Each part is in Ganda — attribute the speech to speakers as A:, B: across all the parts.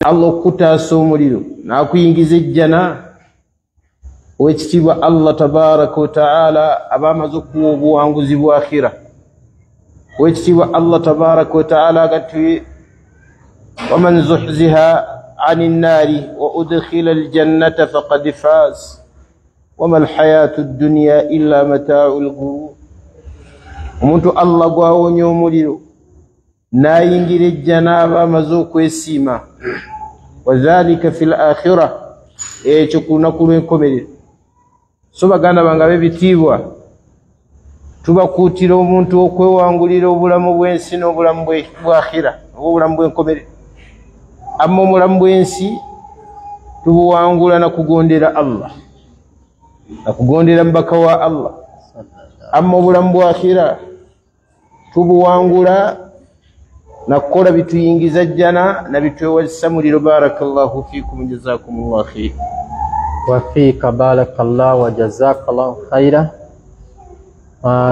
A: Allah okutaasa omuliro n'akuyingiza ejjana ow'ekitiibwa Allah tabaraka wa ta'ala aba amaze okuwa obuwanguzi bwa akhira. Ow'ekitiibwa Allah tabaraka wa ta'ala agati waman zuhziha ani nnaari wa udkhila aljannata faqad faaz wama alhayatu dunya illa mataa'u lghurur. Omuntu Allah gwawonya omuliro n'ayingira ejjana aba amaze okwesiima. Wadhalika fil akhirah, ekyo ku lunaku lw'enkomerero. So baganda bange ab'ebitiibwa, tubakuutira omuntu okwewangulira obulamu bw'ensi n'obulamu bwa akhira, obulamu bw'enkomerero. Amma omulamu bw'ensi tubuwangula na kugondera Allah, na kugondera mbaka wa Allah. Amma obulamu bwa akhira tubuwangula na kukola bituyingiza jjana na bitwewazisa muliro. Barakallahu fikum, jazakumullahu khair.
B: Wa fika barakallahu wa jazakallahu khaira.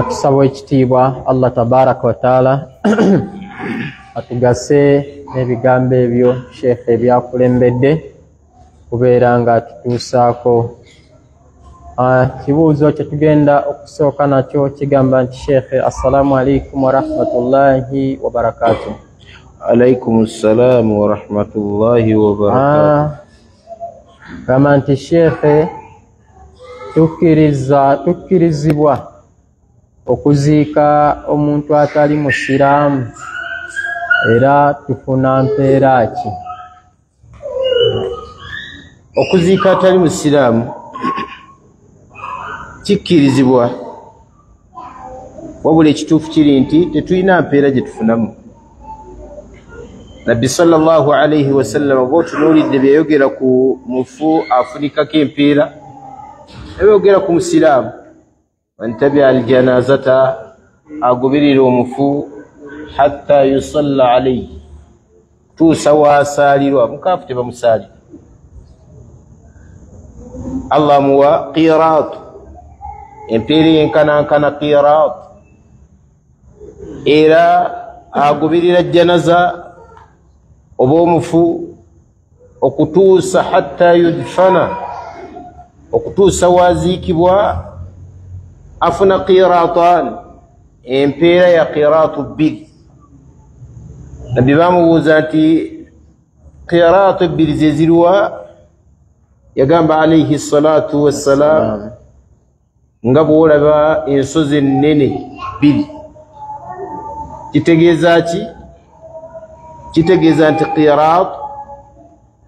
B: Tusaba ekitiibwa Allah tabaraka wa taala atugase n'ebigambo ebyo Sheikh ebyakulembedde kubeera nga atutuusaako. Kibuuzo kye tugenda okusooka nakyo kigamba nti Sheikh, assalamu alaikum wa rahmatullahi wa barakatuh.
A: Alaikum assalam wa rahmatullahi wa barakatuh.
B: Gamba nti Sheikh, tukkirizibwa okuziika omuntu atali musiraamu era tufuna mpeera ki?
A: Okuziika atali musiraamu kikkirizibwa, wabula ekituufu kiri nti tetulina mpeera gye tufunamu. Nabbi sallallahu alayhi wa sallam oba otunuulidde byayogera ku mufu afunikako empeera, ebyogera ku musiraamu. Man tabia aljanazata, agoberera omufu hatta yusalla alayhi, tuusa waasaalirwa. Mukaafu tebamusaalira. Allah muwa qiraat, empeera enkanankana qiraat, era agoberera janaza oba omufu okutuusa hatta yudfana, okutuusa waziikibwa, afuna qiraatan, empeera ya qiraatu bbiri. Nabbi bamubuuza nti qiraatu bbiri ze ziriwa? Yagamba alayhi salatu wassalam, nga bw'olaba ensozi ennene bbiri. Kitegeeza ki? Kitegeeza nti qiraat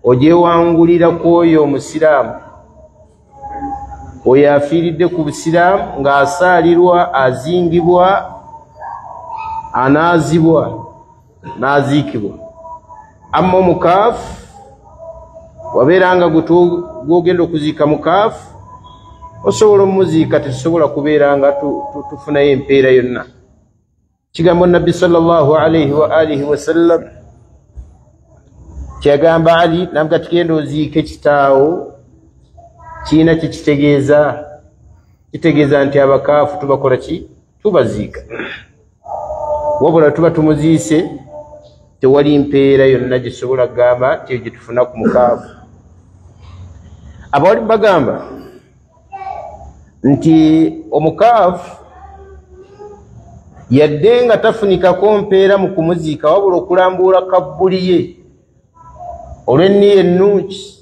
A: ogyewangulira ku oyo omusiraamu, oyo afiiridde ku busiraamu ng'asaalirwa, azingibwa, anaazibwa, n'aziikibwa. Amma omukaafu, wabeera nga gw'ogenda okuziika mukaafu, osobola omuziika, tetusobola kubeera nga tufunayo empeera yonna. Kigambo Nabbi sallallahu alayhi wa alihi wa sallam kyagamba Ali, namuga tugenda oziike kitaawo, kiina kye kitegeeza. Kitegeeza nti abakaafu tubakola ki? Tubaziika. Wabula tuba tumuziise, tewali mpeera yonna gisobola kugamba nti gye tufuna ku mukaafu. Abawali bagamba nti omukaafu yadde nga tafunikako mpeera mu kumuziika, wabula okulambuula kabbuli ye olw'enniya ennungi,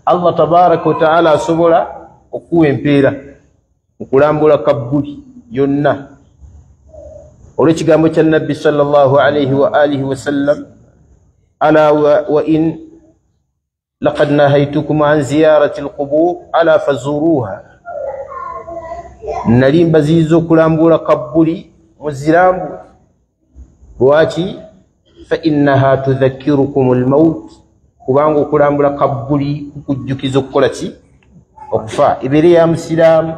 A: Allah tabaraka wa ta'ala asobola okuwa empeera mu kulambula kabbuli yonna. Olw'ekigambo kya Nabbi sallallahu alayhi wa alihi wa sallam, ala wa in laqad nahaytukum an ziyarati alqubur ala fazuruha, nali mbaziyiza okulambula kabbuli muzirambu. Lwaki? Fa innaha tudhakkirukum almaut, kubanga okulambula kabbuli kukujjukiza okukola ki? Okufa. Ebeere ya musiraamu,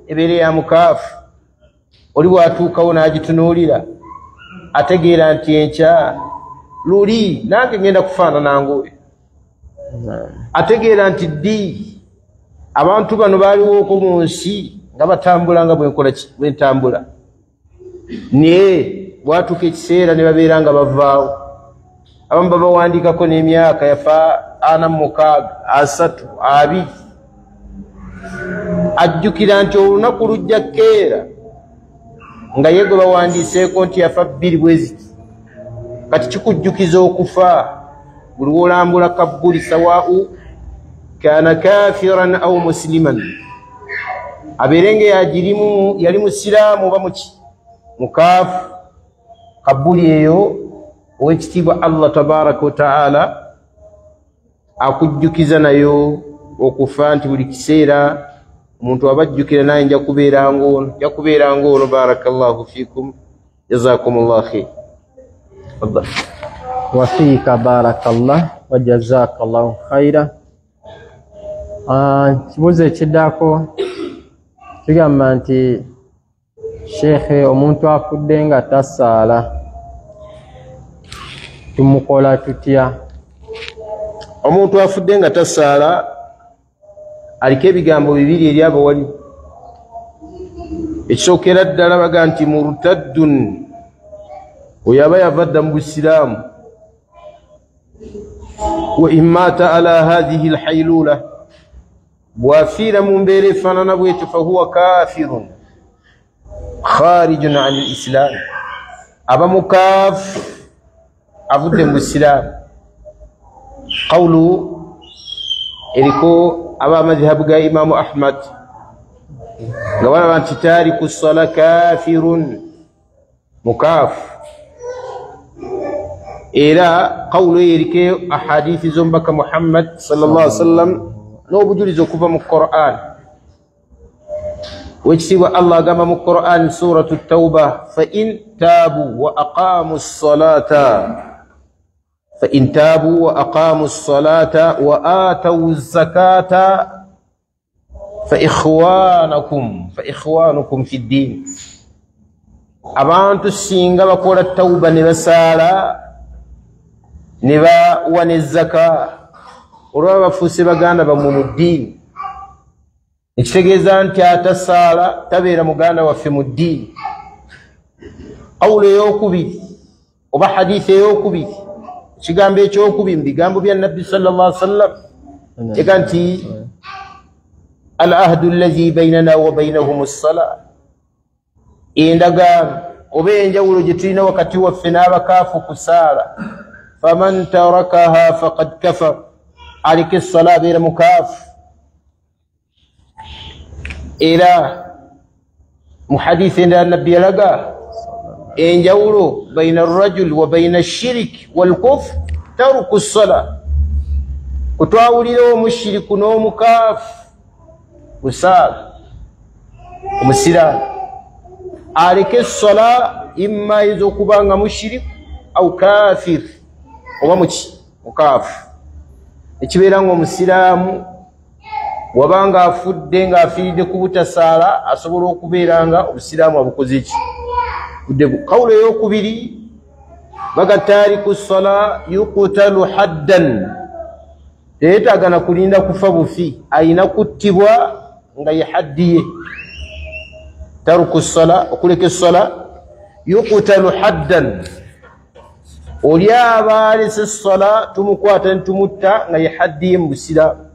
A: ebeere ya mukaafu, oli bw'atuukawo n'agitunuulira ategeera nti enkya luli nange ngenda kufaanana ng'oyo. Ategeera nti ddi abantu bano baaliwooko mu nsi nga batambula nga bwenkola ki? Bwentambula. Naye bwatuuka ekiseera ne babeera nga bavaawo, abamu babawandiikako n'emyaka yafa 46 2 ajjukira nti olunaku lujja keera nga ye gwe bawandiiseeko nti yafa 2 bweziti kati kikujjukiza okufa buli wolambula kabbuli sawau kana kafiran au musliman aberenge yagirimu yali musiraamu oba mukaafu kabbuli eyo owekitiibwa Allah tabaraka wa taala akujjukiza nayo okufa nti buli kiseera omuntu abajjukira naye nja kubeera ng'ono. Barakallahu fikum, jazakumullahu khair.
B: Wafika barakallah wa jazakallahu khaira. Kibuuzo ekiddako kigamba nti shekhe omuntu afudde nga tasaala tumukola tutya?
A: Omuntu afudde nga tasaala aliko ebigambo bibiri eri abawali. Ekisookera ddala baga nti murtaddun, oyo aba yavadda mu busiraamu. Wa imata ala hadhihi alhaylula, bwafiira mu mbeera efaanana bwetyo fahuwa kafirun kharijun an alislam, aba mukaafu avudde mu busiraamu. Qawlu eriko aba madhhabu ga Imaamu Ahmad nga balaba nti taariku ssala kafirun, mukaafu. Era qawlu eriko ahadithi zombaka Muhammad sallallahu alaihi wasallam n'obujulizi okuva mu Qur'an. Wekitiibwa Allah agamba mu Qur'an suratu Tawba, fa in taabu wa aqamu ssalata فإن تابوا وأقاموا الصلاة وآتوا الزكاة فإخوانكم في الدين. abantu singa bakola tawuba ne basaala ne bawa n'ezzaka olwaba bafuuse baganda bammwe mu ddiini, ekitegeeza nti atasaala tabeera muganda waffe mu ddiini. Qawulu ey'okubiri oba hadiisi ey'okubiri, kigambo ekyokubiri mu bigambo bya Nabbi sallallahu alaihi wasallam ega nti al ahdu allazi bainana wa bainahum as-salah, endagaano oba enjawulo gye tulina wakati waffe n'abakaafu kusaala. Faman tarakaha faqad kafar, aliko essala abeera mukaafu. Era mu hadiisi endala Nabbi yalaga enjawulo baina arrajul wa baina ash-shirk wal kufr taruku as-salah, kutwawulira omushiriku n'omukaafu kusaala. Omusiraamu aleke essala imma ezokuba nga mushiriku au kafir oba mukaafu. Ekibeera nga omusiraamu wabanga afudde ng'afiiridde ku butasaala asobola okubeera nga obusiraamu abukoze ki? Qawlu ey'okubiri baga taariku ssala yuqtalu haddan, teyeetaaga na kulinda kufa bufi, ayina kuttibwa nga ye haddi ye. Taruku ssala, okuleka essala, yuqtalu haddan, oli aba alese essala tumukwata ne tumutta nga ye haddi ye mu busiraamu.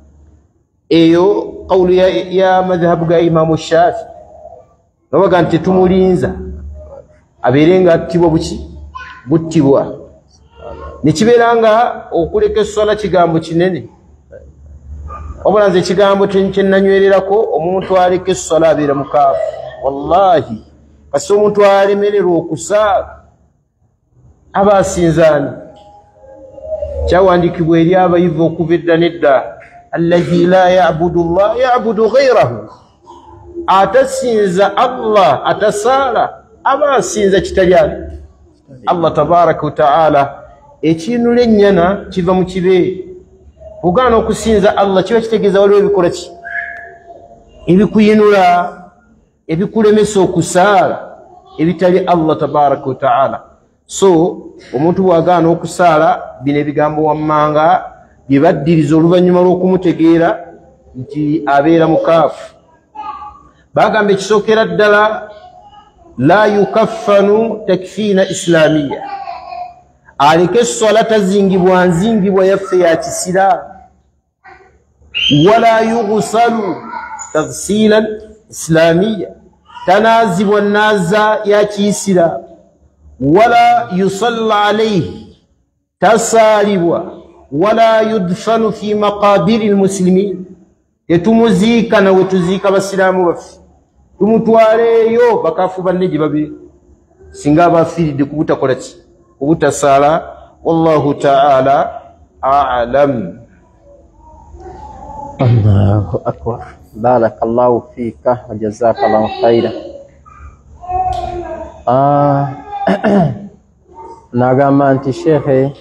A: Eyo qawlu ya madhhabu ga Imaamu Shaafi nga baga nti tumulinza abeere nga attibwa buttibwa. Nekibeera nga okuleka essala kigambo kinene, wabula nze ekigambo kyenanywererako, omuntu aleka essala abeera mukaafu. Wallahi kasi omuntu alemererwa okusaala aba asinzaani. Kyawandiikibwa eri abayivu okuva edda nedda, allazi la ya'budu Allah ya'budu ghayrahu, atasinza Allah atasaala aba asinza kitali Allah tabaraka wa taala. Ekinula ennyana kiva mu kibeere. Bugana okusinza Allah kiba kitegeeza waliwo ebikola ki? Ebikuyinula, ebikulemesa okusaala ebitali Allah tabaraka wa taala. So omuntu bw'agaana okusaala, bino ebigambo wammanga bye baddiriza oluvannyuma lw'okumutegeera nti abeera mukaafu. Bagamba ekisookera ddala la yukaffanu takfiina islaamiya, aleke essola tazingibwa nzingibwa yaffe ya kisiraamu. Wala yughsalu taghsilan islamiyya, tanaazibwa naaza ya kiisiraamu. Wala yusalla alayhi, tasaalibwa. Wala yudfanu fi maqabiri almuslimin, tetumuziika nawe tuziika basiraamu baffe, tumutwaleeyo bakafu banne gye babe singa abafiiridde kubutakola ki, kubutasaala. Wallahu ta'ala a'lam.
B: Allahu akbar. Barakallahu fika wa jazakallahu khaira. Nagamba nti shekhe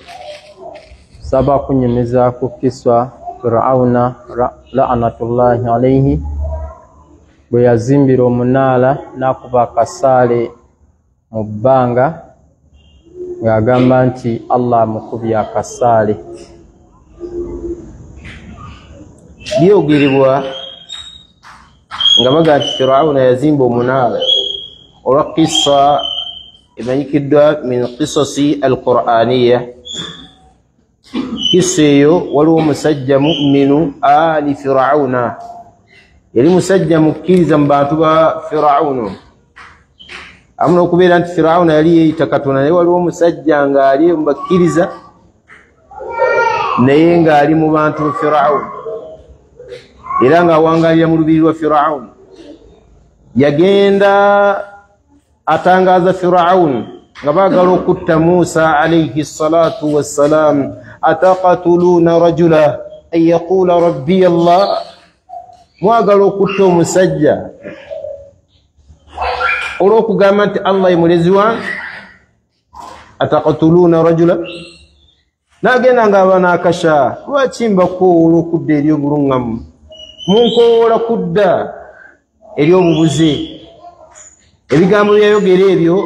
B: saba kunyumiza ku kiswa Firauna la'anatullahi alayhi bwe yazimbira omunaala n'akuba akasaale mu bbanga ng'agamba nti Allah amukubye akasaale.
A: Byogerebwa nga baga nti Firauna yazimba omunaala olwa kissa emanyikiddwa min qisasi alqur'aniya. Kissa eyo waliwo omusajja mu'minu ali Firauna, yali musajja mukkiriza mu bantu ba Firauna. Amu n'okubeera nti Firauna yali yeeyita Katonda, naye waliwo omusajja ng'ali mu bakkiriza naye ng'ali mu bantu ba Firauna, era ng'awangaalira mu lubiri lwa Firauna. Yagenda atangaaza Firauna nga baagala okutta Muusa alayhi salatu wassalam, ataqatuluuna rajula an yaquula rabbiya Allah, mwagala okutta omusajja olw'okugamba nti Allah ye mulezi wange. Ataqatuluuna rajula, n'agenda ng'aba n'akasha, lwaki mbakoola okudda eri obuluŋŋamu, munkoola kudda eri obubuze. Ebigambo byayogera ebyo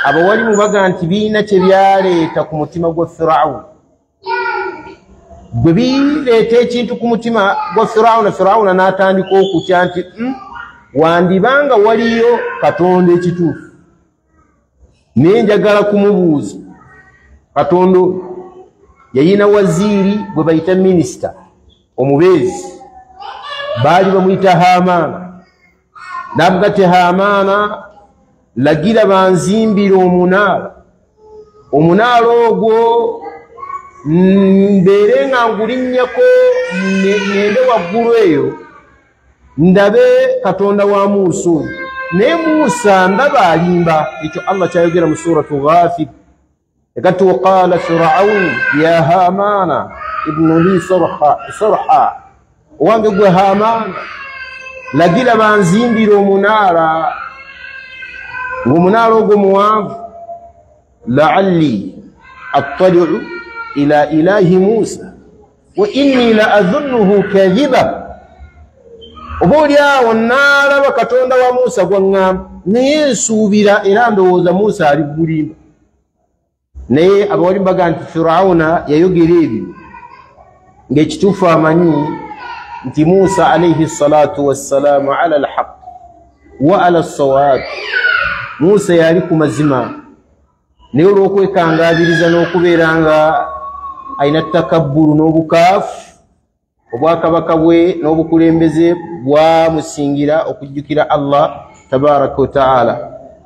A: abawalimu baga nti biina kye byaleeta ku mutima gwa Firawuna. Bwe bireeta ekintu ku mutima gwa Firawuna, Firawuna n'atandika okutya nti wandibanga waliyo Katonda ekituufu, naye njagala kumubuuza. Katonda yayina waziiri gwe bayita minisita omubeezi, baali bamuyita Haamaana. N'avuga ti Haamaana, lagira banzimbire omunaala, omunaala ogwo mbeere nga ngulinnyako ngende waggulu eyo ndabe Katonda wa Muusa oyo. Naye Muusa ndaba alimba. Ekyo Allah kyayogera mu suratu Ghafir. Ekati waqaala Firaun ya Haamaana ibnu li sarha, owange gwe Haamaana lagira banzimbire omunaala, ng'omunaala ogwo muwanvu. La'alli attali'u ila ilahi Muusa wa inni la adhunnuhu kadhiba, oba oliawo naalaba Katonda wa Muusa gwaŋŋamba, naye nsuubira era ndowooza Muusa ali bulimba. Naye abawali baga nti Firawuna yayogera ebyo ng'ekituufu amanyi nti Muusa alayhi salatu wassalamu ala alhaq wa ala as-sawab, Muusa yali ku mazima. Naye olw'okwekangabiriza n'okubeera nga ayina takabburu n'obukaafu, obwakabaka bwe n'obukulembeze bwamusingira okujjukira Allah tabaraka wa ta'ala.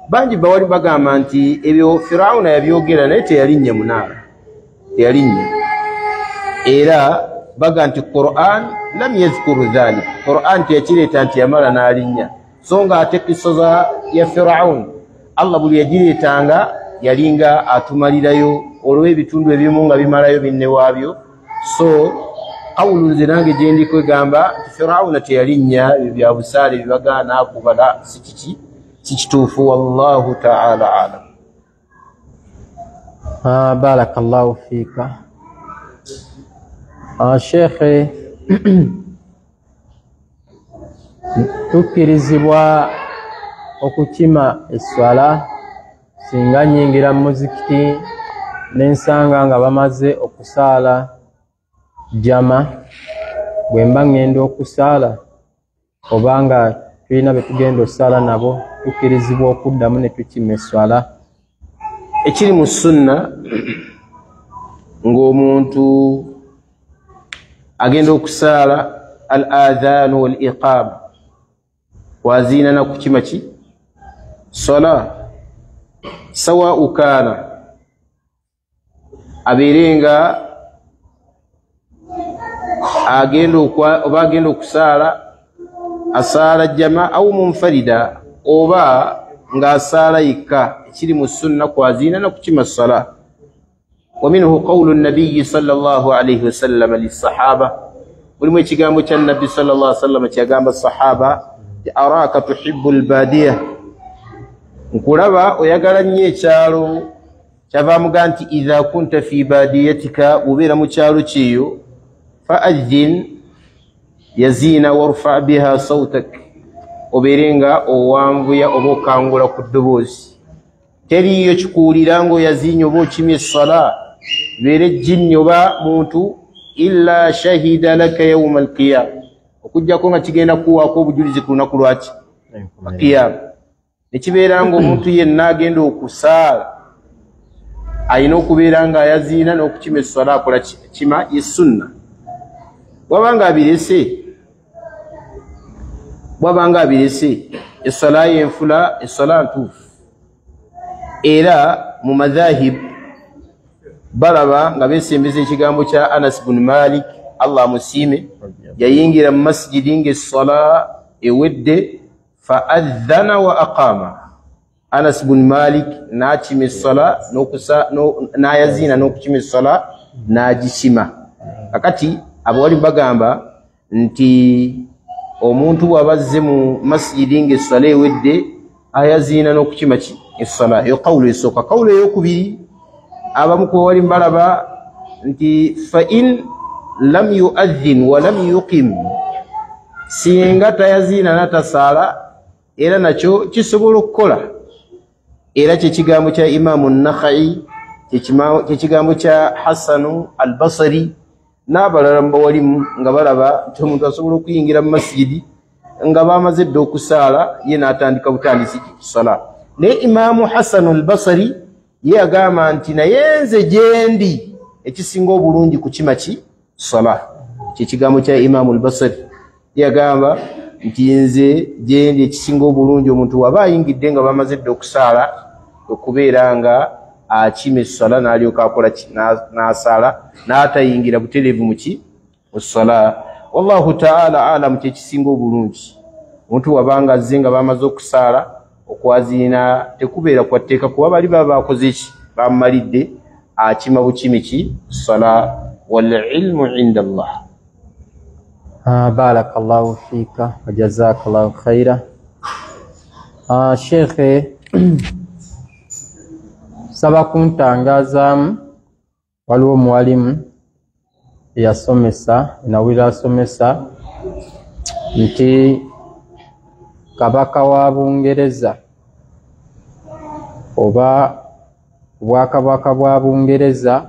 A: Bangi bawali bagamba nti ebyo Firawuna yabyogera naye teyalinnya munaala, teyalinnya. Era baga nti Qur'an lam yadhkuru dhalik, Qur'an teyakireeta nti yamala n'alinnya. So nga ate kissa ya Firawuna Allah buli yagireetanga yalinga atumalirayo olw'ebitundu ebimu nga bimalayo binne waabyo. So qawlu nze nange gye ndi kwegamba nti Firawuna teyalinnya, ebyo bya busaale bibagaana akubala si kituufu. Wallahu ta'ala alam.
B: Barakallahu fika. Shekhe, tukkirizibwa okukima esswala singa nyingira muzikiti nensanga nga bamaze okusaala jama, bwe mba ngenda okusaala obanga tulina be tugenda osaala nabo, tukkirizibwa okuddamu ne tukima esswala?
A: Ekiri mu sunna ng'omuntu agenda okusaala al-adhan wal-iqam wazina na kukima ki sala sawa kana aberenga agenda okusaala asala jamaa au munfarida oba nga asala yekka kiri mu sunna kwazina na kukima sala. ومنه قول النبي صلى الله عليه وسلم للصحابة ولم يتقاموا النبي صلى الله عليه وسلم يتقام الصحابة أراك تحب البادية نقولوا ويقالني يتشاروا شفا إذا كنت في باديتك وبير متشاروا تشيو فأذن يزين وارفع بها صوتك وبيرنغا ووانبيا وبوكانغولا كدبوز تري يشكولي لانغو يزين وبوكيمي الصلاة بير الجن يبا موتو إلا شهد لك يوم القيامة وكجا كونغا تيغينا كوا كو بجولي زكونا كلواتي القيامة نتبيرانغو موتو يناغندو كسال ayino kubeeranga yazina n'okukima essala akola kima yesunna wabanga abirese essala yenfula essala ntuufu era mu madhahib balaba nga besembeza ekigambo kya Anas bin Malik Allah musiime yayingira mu masjidi ng'essala ewedde fa adhana wa aqama Anas bin Malik n'akima essala n'ayazina n'okukima essala n'agikima. Kakati abawali bagamba nti omuntu bw'abazze mu masjidi ng'essala ewedde ayazina n'okukima essala. Eyo qawlu esooka. Qawlu ey'okubiri abamu ku bawali balaba nti fa in lam yu'adhin wa lam yuqim, singa tayazina n'atasaala era nakyo kisobola okukola. Era kyekigambo kya Imamu Nakhai, kyekigambo kya Hassanu al-Basri n'abalala mubawalimu nga balaba nti omuntu asobola okuyingira mu masjidi nga bamaze dda okusaala ye n'atandika butandisi sala. Naye Imamu Hassanu al-Basri ye agamba nti naye nze gyendi ekisinga obulungi kukima sala. Kyekigambo kya Imamu al-Basri ye agamba nti nze gyendi ekisinga obulungi omuntu waba ayingidde nga bamaze dda okusaala okubeera nga akima essala n'alyoka akola n'asaala n'atayingira butereevu mu ssala. Wallahu ta'ala alamu kyekisinga obulungi. Omuntu wabanga azze nga bamaze okusaala okwaziina tekubeera kwa tteeka kuba bali baba bakoze eki bamumalidde akima bukimi ssala. Wal ilmu inda Allah.
B: Barakallahu fika wa jazakallahu khaira. Sheikh saba kuntangazaamu waliwo mwalimu yasomesa nawira asomesa nti kabaka wa Bungereza oba obwakabaka bwa Bungereza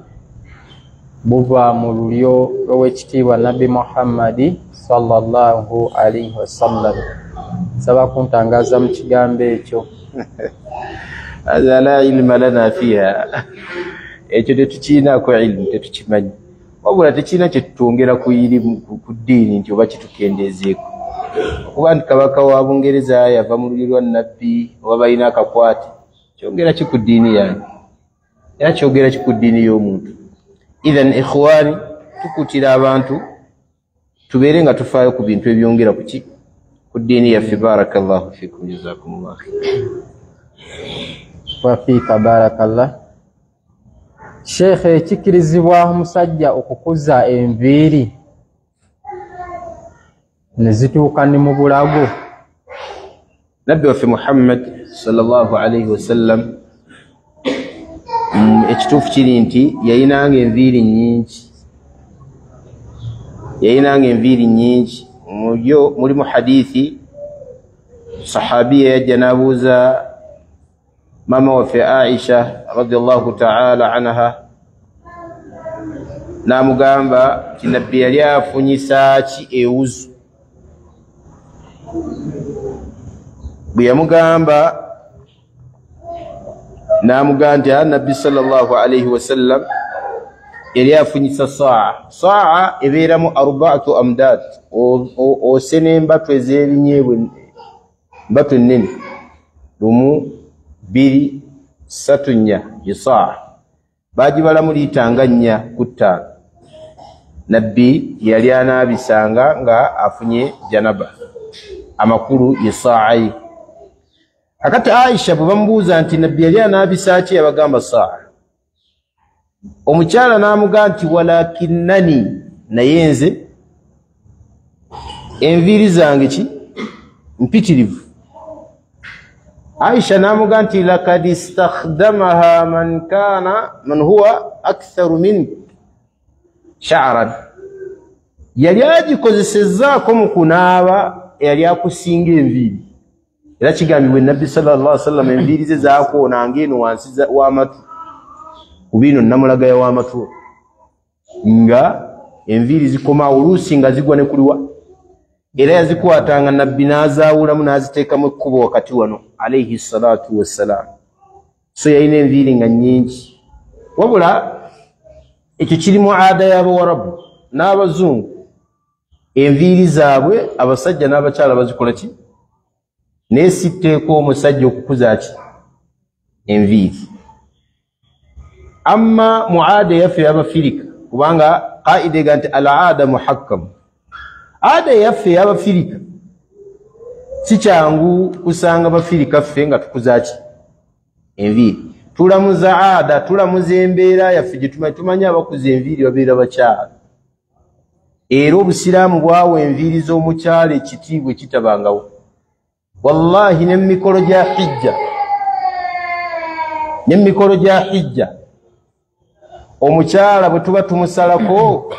B: buva mu lulyo lw'ekitiibwa Nabi Muhammadi sallallahu alaihi wasallam. Saba kuntangaza mu kigambo ekyo.
A: Hadha la ilma lana fiha. Ekyo tetukiinaako ilmu, tetukimanyi. Wabula tekirina kye tutwongera ku ddiini nti oba kitukendeezeeko. Okuba nti kabaka wa Bungereza yava mu lulyo lwa Nabbi oba balina akakwate, kyongera ki ku ddiini yange? Era kyongera ki ku ddiini y'omuntu? Idhan ikhwani, tukutira abantu tubeere nga tufaayo ku bintu ebyongera ku ddiini yaffe. Barakallahu fikum, jazakumullahu khairan.
B: Wa fika barakallah. Sheikh, kikirizibwa omusajja okukuza enviiri ne zituuka ne mu bulago? Nabbi waffe Muhammad sallallahu alaihi wasallam ekituufu kiri nti yayinanga enviiri nnyingi. Mulimu hadithi sahabiya yajja n'abuuza mama waffe Aisha radiyallahu ta'ala anha, n'amugamba nti Nabbi yali afunyisa ki ewuzu. Bwe yamugamba n'amugamba nti Nabbi sallallahu alaihi wasallam
A: yali afunyisa saa ebeeramu 4 amdad osene embatwe ez'ebinyeebwe mbatwe ennene 1 2 3 4 yisaa bagibalamu liitanga 4 ku 5 nabbi yali anaabisanga nga afunye janaba amakulu yisaai. Akati Aisha bwe bamubuuza nti nabbi yali anaabisa ki yabagamba saa. Omukyala n'amugaa nti walakinnani naye nze enviiri zange ki mpitirivu. Aisha n'amugaa nti lakad istakhdamaha man huwa aktharu min sha'ran, yali agikozesezzaako mu kunaaba yali akusinga enviiri. Era kigambibwa nabbi sallallahu alaihi wasallam enviiri ze zaakoonanga eno wansi w'amatu ku bino namulagaya w'amatu, nga enviiri zikoma oluusi nga zigwa ne kuliwa. Era yazikwatanga nabbi n'azaawulamu n'aziteekamu ekkubo wakati wano alayhi salatu wassalam. So yalina enviiri nga nnyingi, wabula ekyo kiri mu ada y'Abawarabu n'Abazungu. Enviiri zaabwe abasajja n'abakyala bazikola ki? Naye si tteeka omusajja okukuza ki enviiri. Amma mu ada yaffe y'Abafirika, kubanga qaida ega nti al-aada muhakkam, ada yaffe y'Abafirika si kyangu kusanga Bafirika ffe nga tukuza ki enviiri. Tulamuza ada, tulamuza embeera yaffe gye tumanyi abakuza enviiri babeera bakyala. Era Obusiraamu bwawa enviiri z'omukyala ekitiibwa ekitabangawo. Wallahi n'emikolo gya hijja omukyala bwe tuba tumusalako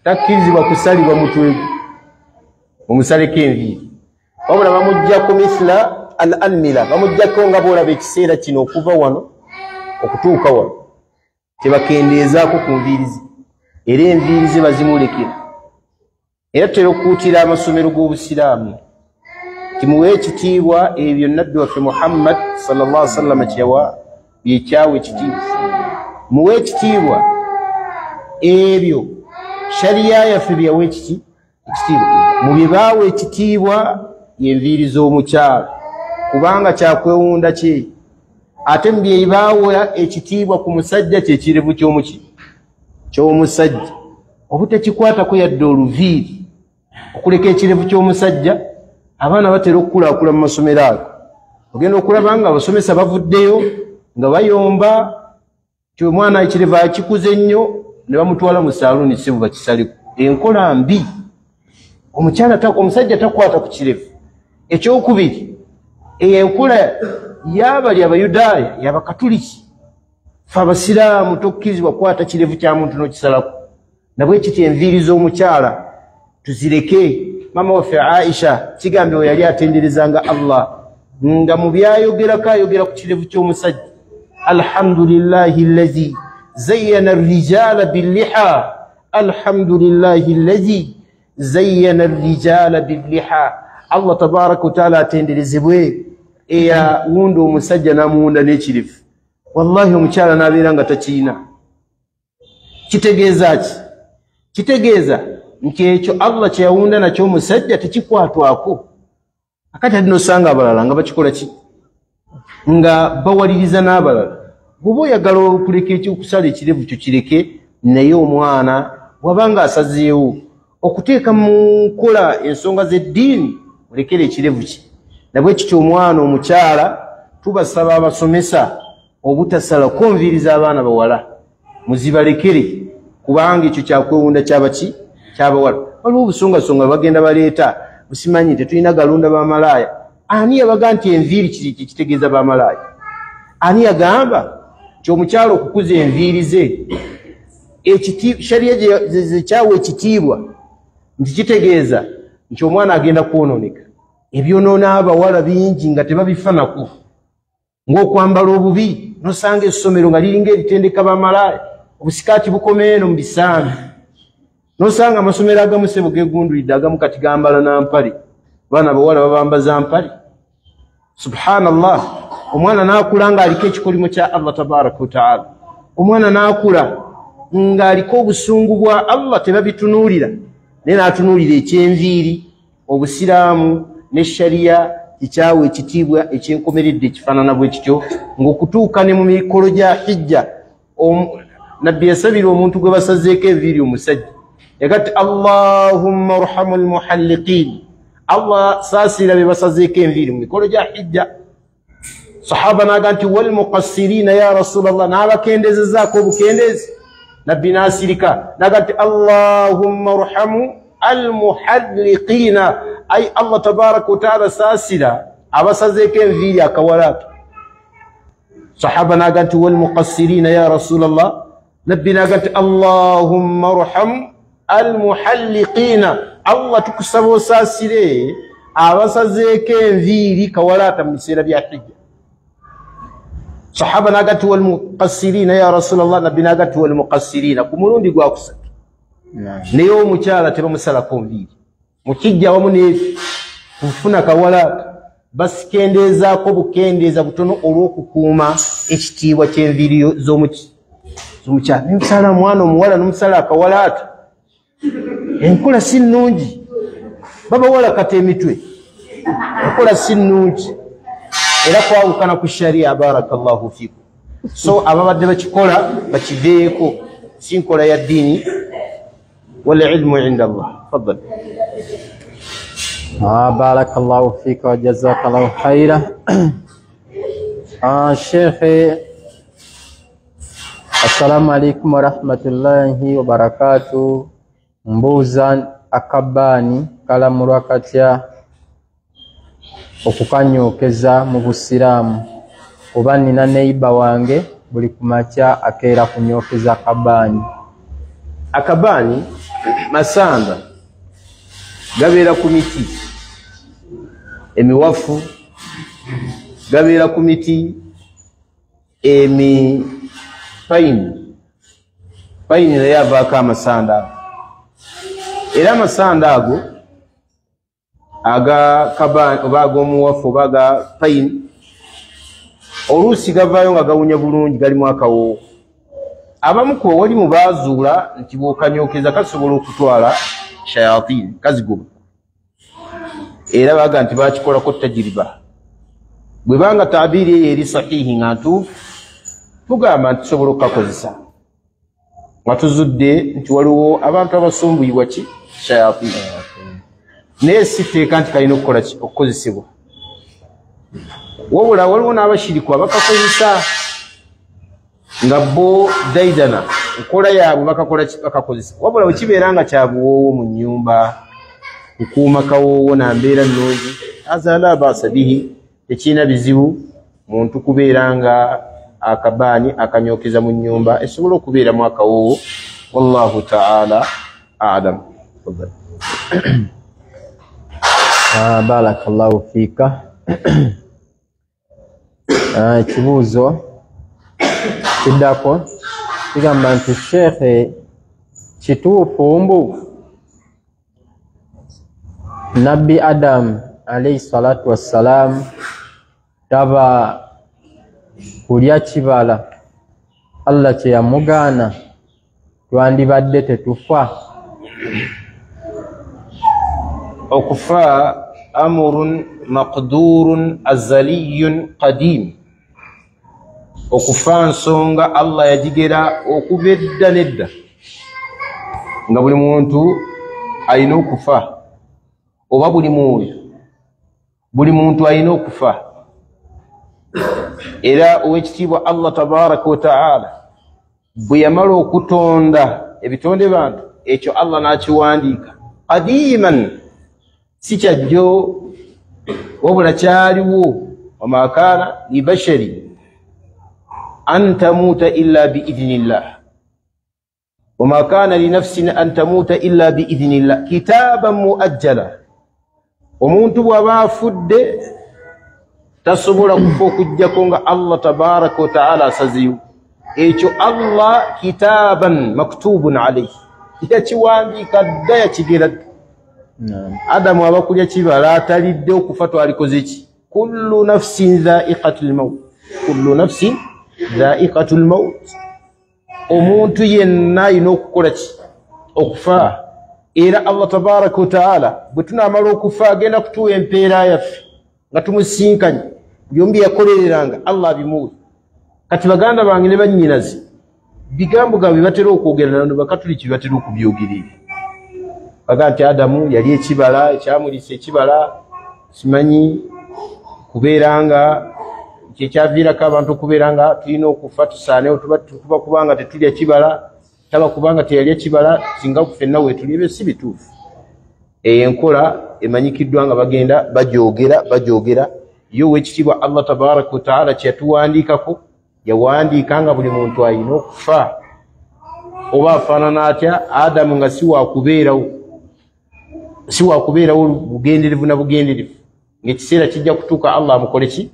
A: takkirizibwa kusalibwa mutwe omusaleko enviiri, wabula bamuggyako mithla al-anmila, bamuggyako nga bw'olaba ekiseera kino okuva wano okutuuka wano tebakendeezaako ku nviiri ze, era enviiri ze bazimulekera. Era tutera okukuutira amasomero g'Obusiraamu timuwe ekitiibwa ebyo nabbi waffe Muhammad sallallahu alaihi wasallam kyeyawa byekyawa ekitiibwa. Muwe ekitiibwa ebyo shariya yaffe byawa ekitiibwa. Mu bye baawa ekitiibwa y'enviiri z'omukyala, kubanga kyakwewunda kye. Ate mu bye baawa ekitiibwa ku musajja kyekirevu ky'omusajja, obutakikwatako yadde oluviiri, okuleka ekirevu ky'omusajja. Abaana batera okukulakula mu masomero ago, ogenda okulaba nga abasomesa bavuddeyo nga bayomba ti omwana ekirevu akikuze ennyo ne bamutwala mu saaluni sibu bakisaleko. Enkola mbi. Omusajja takwata ku kirevu. Ekyokubiri, enkola y'abali Abayudaaya y'Abakatuliki. Ffe Abasiraamu tokkirizibwa kukwata kirevu kya muntu n'okisalako. Nabwe kiti enviiri z'omukyala tuzireke. Mama waffe Aisha kigambibwa yali atenderezanga Allah nga mu byayogerako ayogera ku kirevu ky'omusajja, alhamdulillahi allazi zayyana ar-rijala bil-liha, alhamdulillahi allazi zayyana ar-rijala bil-liha. Allah tabaraka wa taala atenderezebwe eyawunda omusajja n'amuwunda n'ekirevu. Wallahi omukyala n'abeera nga takiina. Kitegeeza ki? Kitegeeza nti ekyo Allah kye yawunda nakyo omusajja tekikwatwako. Akati ati nosanga abalala nga bakikola ki? Nga bawaliriza n'abalala. Bw'oba oyagala okuleka ekyokusala ekirevu kyo kireke, naye omwana bw'abanga asazeewo okuteeka mu nkola ensonga z'eddiini, olekere ekirevu kye. Nabwe kityo omwana omukyala tubasaba abasomesa obutasalako nviiri z'abaana bawala, muzibalekere, kubanga ekyo kyakwewunda kyabaki kyabawala. Waliwo obusongasonga bagenda baleeta busimanyi tetulina galunda b'amalaaya. Ani yabaga nti enviiri kiri kitegeeza b'amalaaya? Ani yagamba nti omukyala okukuza enviiri ze shariya zekyawa ekitiibwa nti kitegeeza nti omwana agenda kwonooneka? Ebyonoona abawala bingi nga tebabifanako, ng'okwambala obubi nosanga essomero nga liringa eritendeka b'amalaaya, obusikaati bukoma eno mu bisambi. Nosanga amasomero agamu sebo gegundulidde, agamu kati gambala na mpale, baana bawala babambaza mpale. Subhanallah. Omwana n'akula nga aliko ekikolimo kya Allah tabaraka wa taala. Omwana n'akula ng'aliko obusungu bwa Allah tebabitunuulira naye n'atunuulira ekyenviiri obusiraamu ne shariya kikyawe ekitiibwa ekyenkomeredde ekifaanana bwe kityo ng'okutuuka ne mu mikolo gya hijja nabbi yasabira omuntu gwe basazeeko enviiri omusajja yagati Allahumma arhamul muhalliqin Allah saasira be basazeeko enviiri mu mikolo gya hijja sahaba naga nti wal muqassirina ya rasulallah n'abakendeezezaako obukendeezi nabbi n'asirika naga nti Allahumma arhamu almuhalliqina ay Allah tabaraka wa taala saasira abasazeeko enviiri akawalaatu sahaba naga nti wal muqassirina ya rasulallah nabbi naga nti Allahumma arham almuhalliqina Allah tukusaba osaasire abasazeeko enviiri kawalaata mu biseera bya hijja sahaba naga nti wal muqassirina ya rasulallah nabbi naga nti wal muqassirina ku mulundi gwakusatu naye omukyala tebamusalako nviiri mu kijja wamu nekufuna kawalaata basikendeezaako bukendeeza butono olw'okukuuma ekitiibwa ky'enviiri z'omukyala nemusala mwana omuwala nomusala akawalaata enkola si nnungi babawala kata emitwe enkola si nnungi era kwawukana ku shariya barakallahu fikum so ababadde bakikola bakiveeko si nkola ya ddiini والعلم عند الله تفضل
B: بارك الله فيك وجزاك الله خيرا شيخ السلام عليكم ورحمة الله وبركاته mbuuza akabaani kalamulwa katya okukanyookeza mu busiraamu kuba nina neiba wange buli kumakya akeera kunyookeza akabaani
A: akabaani masanda gabeera ku miti emiwafu gabeera ku miti payini naye avaako amasanda era amasanda ago aga kabaani oba ag'omuwafu oba aga payini oluusi gavaayo nga gawunya bulungi galimu akawoowo abamu ku wali mu baazuula nti bw'okanyookeza kasobola okutwala shayatini kazigoba era baga nti bakikolako tajiriba bwe banga taabiri eyo eri sahihi nga ntuufu tugamba nti tusobola okukakozesa nga tuzudde nti waliwo abantu abasumbuyibwa ki shayatini naye si tteeka nti kalina okukozesebwa wabula waliwo n'abashiriku abakakozesa nga bo daidana nkola yaabwe bakakozesa wabula wekibeera nga kyabuwoowo mu nnyumba kukuuma kawoowo nambeera nnungi azala baasa bihi tekirina bizibu muntu kubeera nga akabaani akanyookeza mu nnyumba esobola okubeeramu akawoowo wallahu taala alam
B: barakallahu fiika ekibuuzo kiddako kigamba nti sheekhe kituufu mbu nabbi adamu alayhi salatu wassalaamu taba kulya kibala Allah kye yamugaana twandibadde tetufa
A: okufa amrun maqdurun azaliyun qadim okufa nsonga Allah yagigera okuva edda nedda nga buli muntu alina okufa oba buli mwoyo buli muntu alina okufa era owekitiibwa Allah tabaraka wa taala bwe yamala okutonda ebitonde bantu ekyo Allah n'akiwandiika qadiman si kyajjo wabula kyaliwo wama kaana libashari an tamuuta illa biidhnillah wama kaana linafsin an tamuuta illa biidhnillah kitaaban muajjala omuntu bw'aba afudde tasobola kufa okujjako nga Allah tabaraka wa taala asazeyo ekyo Allah kitaaban maktubun alayhi yakiwandiika dda yakigera adamu abakulya kibala atalidde okufa twalikoze ki kullu nafsin dha'iqatul maut kullu nafsin dha'iqatul maut omuntu yenna alina okukola ki okufa era Allah tabaraka wa taala bwe tunaamala okufa agenda kutuwa empeera yaffe nga tumusinkanye byombi yakolereranga Allah abimuwe kati baganda bange ne bannyinazi bigambo gaabwe batera okwogera nano bakatuliki batera okubyogerera baga nti Adamu yali ekibala ekyamulisa ekibala simanyi kubeeranga kyekyaviirako abantu okubeeranga tulina okufa tusaanewo tuba kubanga tetulya kibala taba kubanga teyalya kibala singa ffenna weetuli ebyo si bituufu eyo enkola emanyikiddwa nga bagenda bajoogera yo weekitiibwa Allah tabaraka wa taala kyeyatuwandiikako yawandiika nga buli muntu alina okufa oba afaanana atya Adamu nga si wakubeerawo bugenderevu na bugenderevu ng'ekiseera kijja kutuuka Allah amukole ki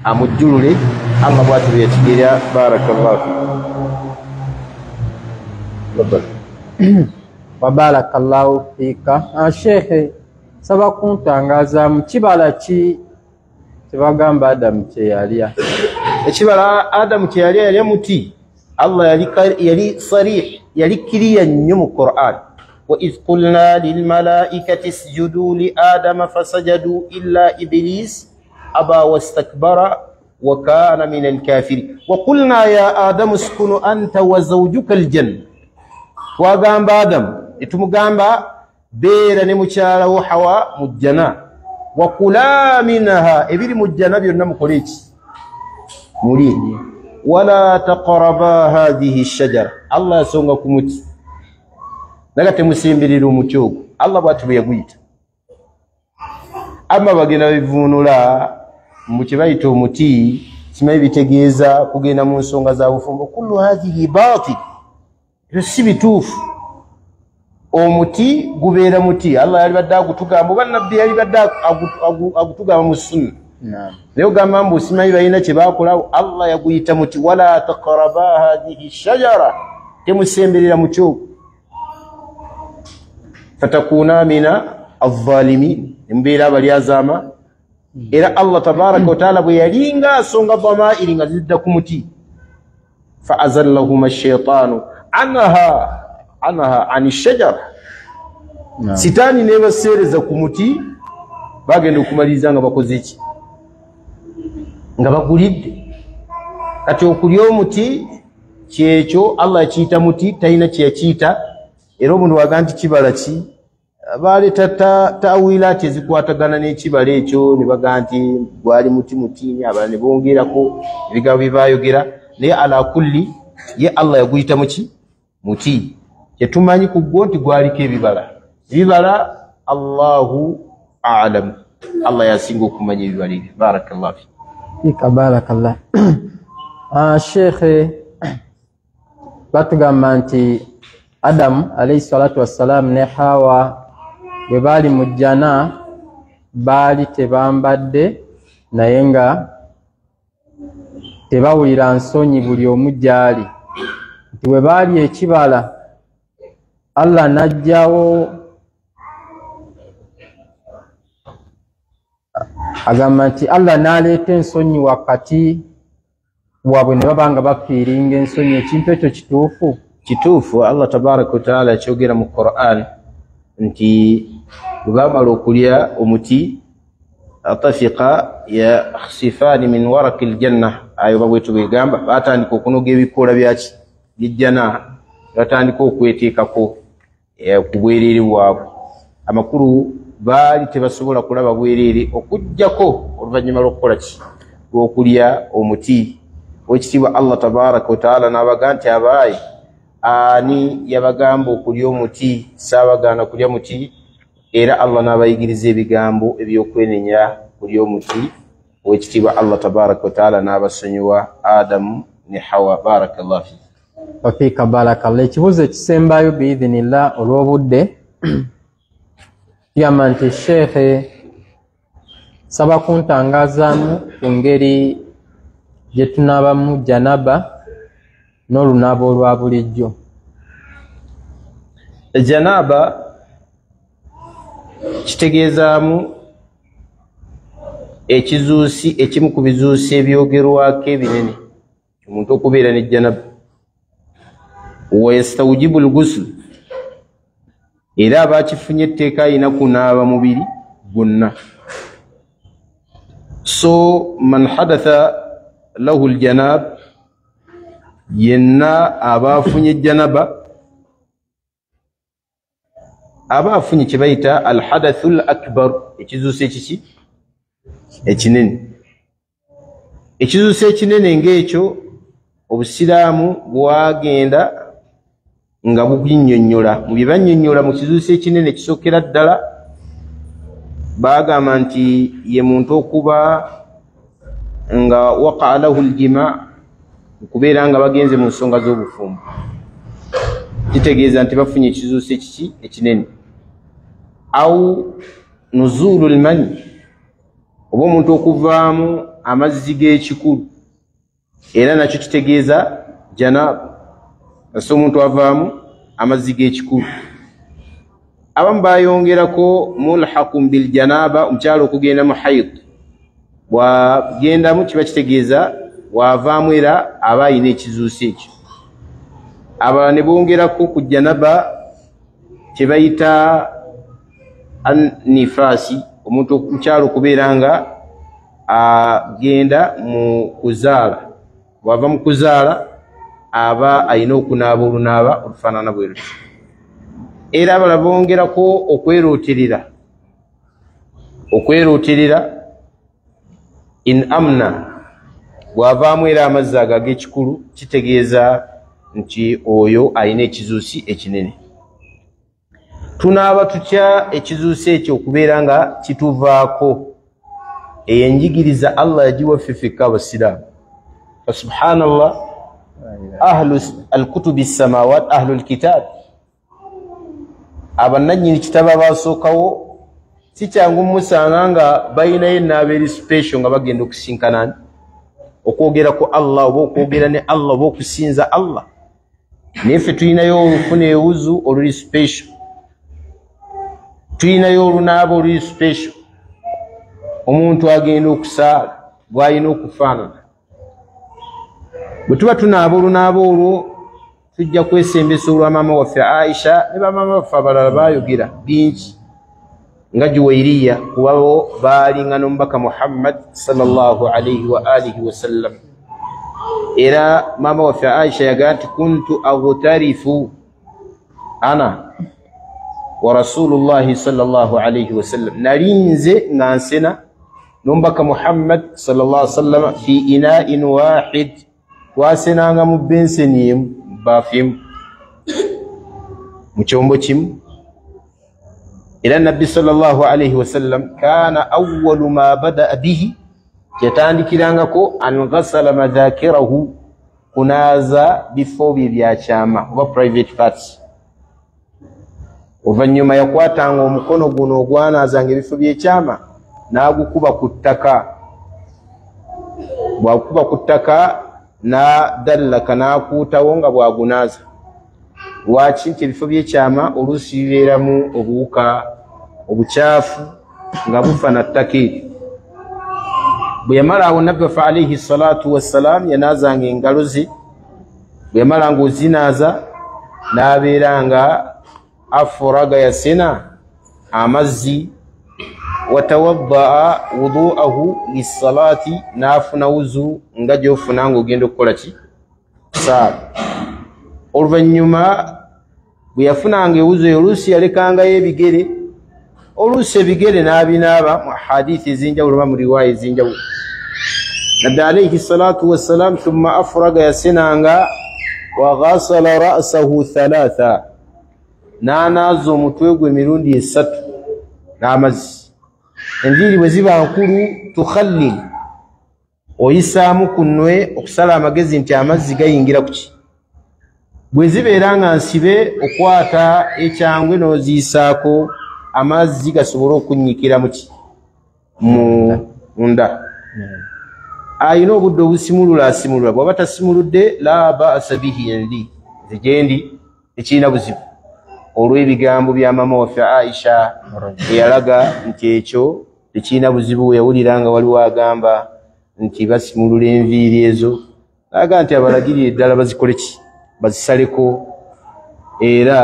A: amujjulule Allah bw'ati bwe yakigerera barakallahu
B: wa barakallahu fika. Sheikh saba kuntangaaza mu kibala ki kyebagamba Adamu kyeyalya?
A: Ekibala Adamu kyeyalya yalya muti. Allah yali sarih yali kiriya nnyo mu Qur'an. wa idh qulna lil malaikati isjudu li adama fasajadu illa iblis aba wastakbara wa kana min al kafirin wa qulna ya adamu uskunu anta wa zawjuka al janna. Twagamba Adamu etumugamba beera ne mukyala wo Hawa mu jjana wa kula minha ebiri mu jjana byonna mukole ki muli wala taqraba hadhihi ash-shajara. Allah yasonga ku muti naga temusimbirira omuti ogwo Allah bw'ati bwe yaguyita. Amma bagenda bivunula mu kye bayita omuti kimanyi bitegeeza kugenda mu nsonga za bufumbo. Kullu hadhihi batil, si bituufu. Omuti gubeera muti. Allah yali badde agutugamba oba nabbi yali badde agutugamba mu sunna. Naye ogamba mbu simanyi balina kye baakolawo. Allah yaguyita muti wala taqraba hadhihi shajara, temusemberera muti ogwo fatakuna mina adh-dhalimin, mbeera bali azama. Era Allah tabaraka wa taala bwe yalinga asonga dhamairi nga zidda ku muti fa azallahuma ash-shaytanu anha ani shajara. Sitaani ne baseereza ku muti bagenda okumaliriza nga bakoze ki nga bagulidde. Kati okulya omuti kyekyo Allah yakiyita muti, talina kye yakiyita. Era omuntu waga nti kibala ki baleeta tawilaati ezikwatagana n'ekibala ekyo ne baga nti gwali mutini abala ne bongerako ebigambo bye baayogera. Naye ala kulli ye Allah yaguyita muki muti. Kyetumanyi ku gwo nti gwaliko ebibala Allahu a'lam. Allah yasinga okumanya ebibala ebyo. Barakallahu
B: fika. Barakallah. Sheikh batugamba nti Adamu alayhi salatu wassalam ne Hawa bwe baali mu jjana baali tebambadde naye nga tebawulira nsonyi buli omu gyali. Nti bwe baali ekibala Allah najjawo agamba nti Allah n'aleeta ensonyi wakati waabwe ne baba nga bafiiringa ensonyi. Ekintu ekyo kituufu?
A: Kituufu. Allah tabaraka wa taala akyogera mu Qur'an nti bwe baamala okulya omuti atafiqa yakhsifani min waraqi aljanna. Ayo babwetu begamba batandika okunoga ebikoola byaki by'ejjana, batandika okweteekako ku bwereere bwabwe. Amakulu baali tebasobola kulaba bwereere okujjako oluvannyuma lw'okukola ki lw'okulya omuti. Wekitiibwa Allah tabaraka wa taala n'abaga nti abaayi ani yabagamba okulya omuti saabagaana kulya muti. Era Allah n'abayigiriza ebigambo ebyokwenenya kulya omuti. Wekitiibwa Allah tabaraka wa taala n'abasonyiwa Adamu ne Hawa. Barakallahu fi
B: wafiika. Barakallah. Ekibuuzo ekisembayo biidhinillah olw'obudde kigamba nti Sheikh saba kuntangazaamu ku ngeri gye tunaabamu janaba n'olunaaba olwa bulijjo.
A: Janaba kitegeezaamu ekizuusi ekimu ku bizuusi ebyogerwako ebinene omuntu okubeera ne janaba. wayastawjibu al-ghusl era bakifunye etteeka alina kunaaba mubiri gwonna. So man hadatha lahu al-janab yenna abafunye janaba abafunye kibayita al-hadathul akbar ekizuuso ekiki ekinene. Ekizuuso ekinene ng'ekyo obusiraamu bwagenda nga bubinnyonnyola mu bye bannyonnyola mu kizuuso ekinene kisookera ddala bagamba nti ye muntu okuba nga waqa'a lahu al-jima' okubeera nga bagenze mu nsonga z'obufumbo, kitegeeza nti bafunye ekizuuso ekiki ekinene. Au nuzulu al-mani, oba omuntu okuvaamu amazzi g'ekikulu, era nakyo kitegeeza janaba, ase omuntu avaamu amazzi g'ekikulu. Abamu bayongerako mulhaqun bil janaba, omukyalo okugenda mu hayd bwagendamu kiba kitegeeza wavaamu era aba ayina ekizuuso ekyo. Abalala ne bongerako ku janaba kye bayita nifaasi, omuntu omukyalo okubeera nga agenda mu kuzaala, bwava mu kuzaala aba ayina okunaaba olunaaba olufaanana bwe luti. Era abalala bongerako okwerooterera in amna, bwavaamu era amazzi ago ag'ekikulu kitegeeza nti oyo ayina ekizuusi ekinene. Tunaaba tutya ekizuusi ekyo okubeera nga kituvaako? Eyo enjigiriza Allah yagiwaffe ffekka abasiraamu. Subhanallah, ahlu al-kutubi as-samawat, ahlu al-kitab, abannannyini kitabo abasookawo si kyangu musanga nga bayinayo ennaaba eri special nga bagenda okusinkana okwogerako Allah oba okwogera ne Allah oba okusinza Allah. Naye ffe tulinayo olufuna ewuzu oluli special, tulinayo olunaaba oluli special. Omuntu agenda okusaala bw'alina okufaanana. Bwe tuba tunaaba olunaaba olwo tujja kwesembesa olwa maama waffe Aisha ne bamaama baffe abalala baayogera bingi nga Juwairiya, kuba bo baalinga n'omubaka Muhammad sallallahu alayhi wa alihi wa sallam. Era maama waffe Aisha yagaa nti kuntu aghtarifu ana wa rasulullahi sallallahu alayhi wa sallam, nalinze nga nsena n'omubaka Muhammad sallallahu alayhi wa sallam fi ina'in wahid, twasenanga mu benseni emu, baafu emu, mu kyombo kimu. Era nabbi sallallahu alayhi wa sallam kaana awwalu ma bada'a bihi, yatandikirangako an ghasala madhakirahu, kunaaza bifo bye byakyama oba private parts. Oluvannyuma yakwatanga omukono guno ogwanaazanga ebifo byekyama n'agukuba ku ttaka, bw'agukuba ku ttaka n'adallaka n'akuutawo nga bw'agunaaza. Lwaki? Nti ebifo byekyama oluusi bibeeramu obuwuka obukyafu nga bufa na ttaka eryo. Bwe yamala awo nabbi waffe alayhi salatu wassalaam yanaazanga engalo ze, bwe yamala ng'ozinaaza n'abeera nga afuraga yasena amazzi, watawaddaa wudu'ahu lissalati, n'afuna wuzu nga gy'ofuna ng'ogenda okukola ki? Saala. Oluvannyuma bwe yafunanga ewuzu eyo oluusi yalekangayo ebigere, oluusi ebigere n'abinaaba mu hadithi ez'enjawulo oba mu riwaaya ez'enjawulo. Nabbi alayhi salatu wassalaam thumma afuraga yasenanga wa ghasala ra'sahu thalatha, n'anaaza omutwe gwe emirundi 3 n'amazzi. Enviiri bwe ziba nkulu tukhallil, oyisaamu ku nnwe okusala amagezi nti amazzi gayingira ku ki. Bwe zibeera nga nsibe okwata ekyangwe n'oziyisaako amazzi gasobole okunnyikira mu ki, munda. Ayina obudde obusimulula asimulula, bw'aba tasimuludde la ba'asa bihi endi, nze gye ndi tekirina buzibu. Olw'ebigambo bya maama waffe Aisha eyalaga nti ekyo tekirina buzibu. Yawulira nga waliwo agamba nti basimulula enviiri ezo, aga nti abalagirire ddala bazikole ki, bazisaleko era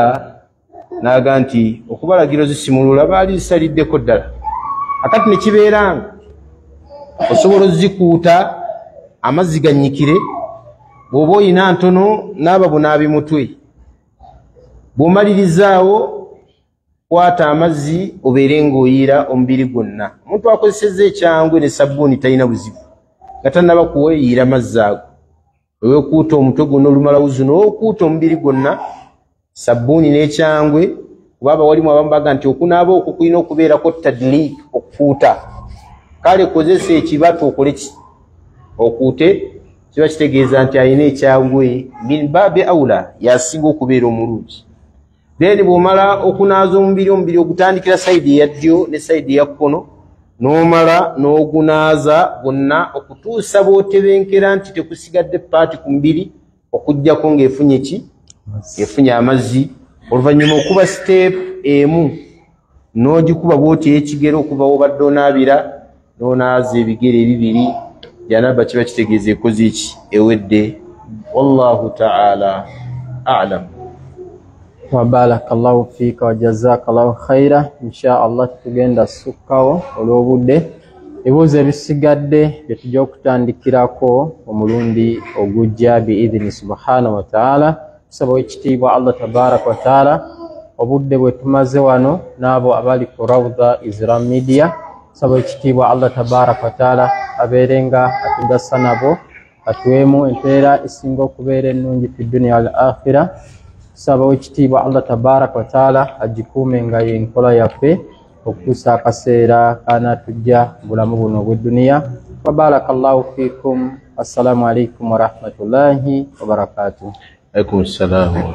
A: naga nti okubalagiro zisimulula baali zisaliddeko ddala. Akati ne kibeera osobola ozikuuta amazzi gannyikire, bw'oba oyina ntono naaba bunaabi mutwe, bw'omalirizaawo kwata amazzi obeere ng'oyiira omubiri gwonna. Omuntu akozesezza ekyangwe ne sabbuuni talina buzibu, nga tannaba kuweeyiira mazzi ago. Weekuuta omutwe gwonna olumala wuzu n'okuuta omubiri gwonna, sabbuuni n'ekyangwe, kuba abawalimu abamu baga nti okunaaba okwo kulina okubeerako tadliik, okufuuta. Kale kozesa ekibatu okole ki? Okuute, kiba kitegeeza nti alina ekyangwe min baabi awla, yasinga okubeera omulungi. Then bw'omala okunaaza omubiri ogutandikira sayidi eya ddyo ne sayidi eya kkono, n'omala n'ogunaaza gwonna okutuusa bw'otebenkera nti tekusigadde paati ku mubiri okuggyako ng'efunye ki? Efunye amazzi. Oluvannyuma okuba step emu n'ogikuba bw'oti ekigero okuva w'obadde onaabira n'onaaza ebigere ebibiri, janaba kiba kitegeeza ekoze ki? Ewedde. Wallahu ta'ala a'lam.
B: Wa barakallahu fiika wa jazakallahu khaira. Inshallah tugenda sukkawo olw'obudde. Ebibuuzo ebisigadde bye tujja okutandikirako omulundi ogujja biidhini subhanahu wa ta'ala. Tusaba ekitiibwa Allah tabaraka wa ta'ala obudde bwe tumaze wano n'abo abali ku Rawda Islam Media, tusaba ekitiibwa Allah tabaraka wa ta'ala abeerenga atugasa nabo, atuwemu empeera esinga okubeera ennungi fi dunya wal akhira. Tusaba ekitiibwa Allah tabaraka wa ta'ala agikuume nga y'enkola yaffe okutuusa akaseera kanaatujja bulamu buno obw'edduniya. Wa barakallahu fiikum. Assalamu alaikum wa rahmatullahi wa barakatuh.
A: Alaikum salaam.